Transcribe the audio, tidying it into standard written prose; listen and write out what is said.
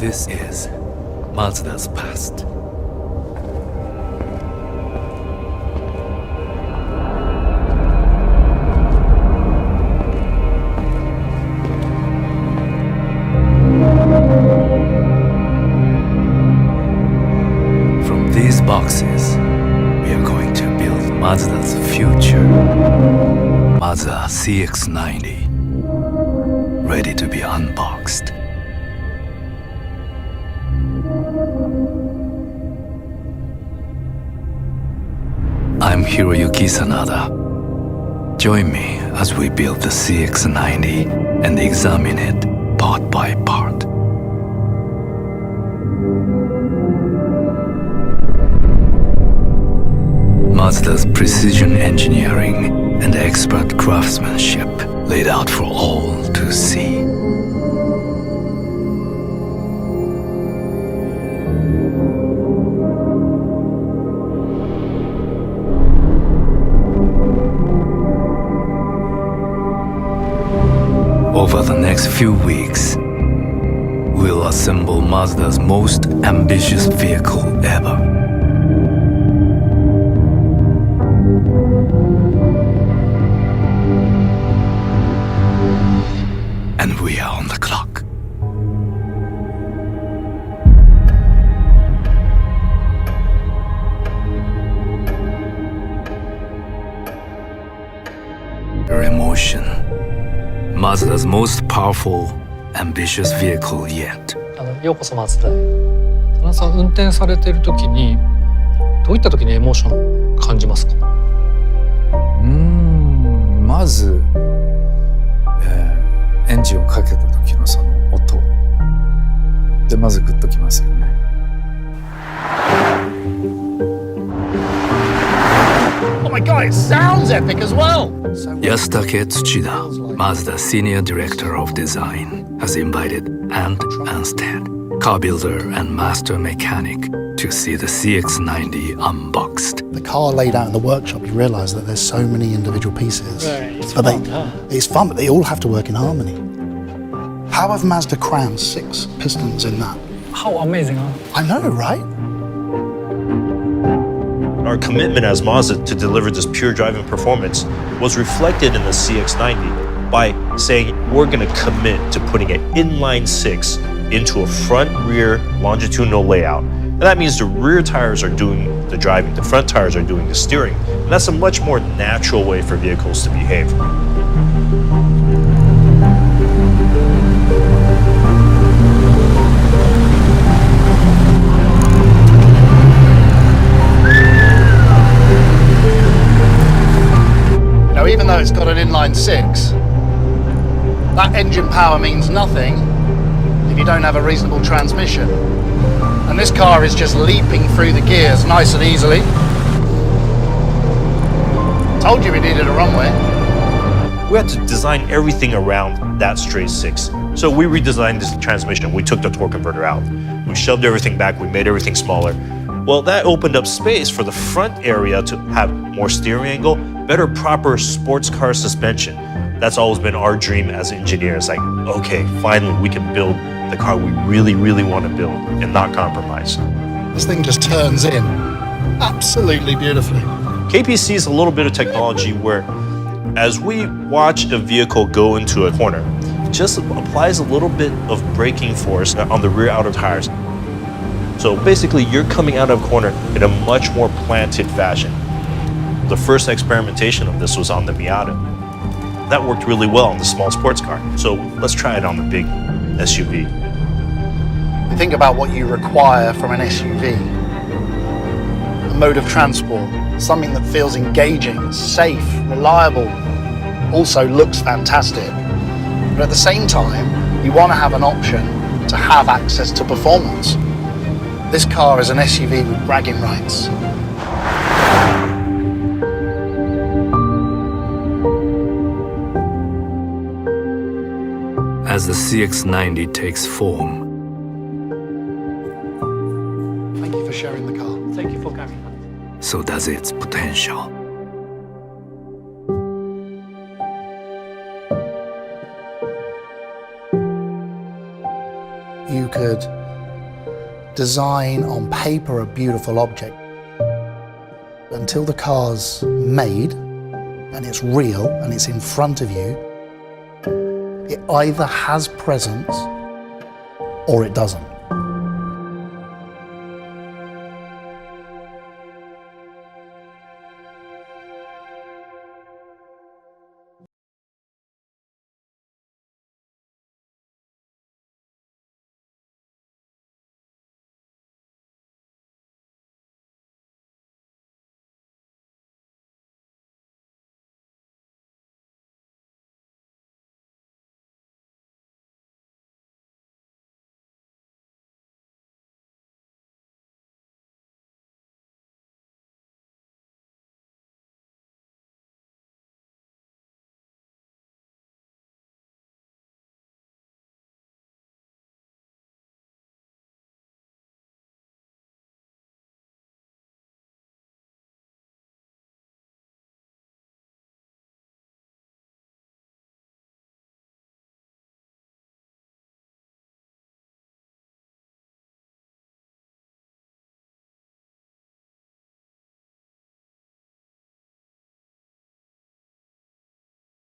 This is Mazda's past. From these boxes, we are going to build Mazda's future. Mazda CX90, ready to be unboxed. I'm Hiroyuki Sanada. Join me as we build the CX90 and examine it part by part. Mazda's precision engineering and expert craftsmanship laid out for all to see. Over the next few weeks, we'll assemble Mazda's most ambitious vehicle ever. And we are on the clock. Your emotion. Mazda's most powerful, ambitious vehicle yet. ようこそマツダへ。田中さん運転されている時にどういった時にエモーション感じますか？まず、エンジンをかけた時のその音でまずグッときますよね。Oh my god, it sounds epic as well! Yasutake Tsuchida, Mazda Senior Director of Design, has invited Ant Anstead, car builder and master mechanic, to see the CX90 unboxed. The car laid out in the workshop, you realise that there's so many individual pieces. It's But fun, huh? It's fun, but they all have to work in harmony. How have Mazda crammed 6 pistons in that? How amazing, huh? I know, right? Our commitment as Mazda to deliver this pure driving performance was reflected in the CX90 by saying we're going to commit to putting an inline 6 into a front-rear longitudinal layout. And that means the rear tires are doing the driving, the front tires are doing the steering. And that's a much more natural way for vehicles to behave. Now, even though it's got an inline 6, that engine power means nothing if you don't have a reasonable transmission. And this car is just leaping through the gears nice and easily. Told you we needed a runway. We had to design everything around that straight 6. So we redesigned this transmission. We took the torque converter out. We shoved everything back. We made everything smaller. Well, that opened up space for the front area to have more steering angle, better proper sports car suspension. That's always been our dream as engineers. Like, okay, finally we can build the car we really, really want to build and not compromise. This thing just turns in absolutely beautifully. KPC is a little bit of technology where as we watch a vehicle go into a corner, it just applies a little bit of braking force on the rear outer tires. So basically you're coming out of a corner in a much more planted fashion. The first experimentation of this was on the Miata. That worked really well on the small sports car. So let's try it on the big SUV. You think about what you require from an SUV. A mode of transport, something that feels engaging, safe, reliable, also looks fantastic. But at the same time, you want to have an option to have access to performance. This car is an SUV with bragging rights. As the CX90 takes form, Thank you for sharing the car. Thank you for coming. so does its potential. You could design on paper a beautiful object. Until the car's made and it's real and it's in front of you, it either has presence or it doesn't.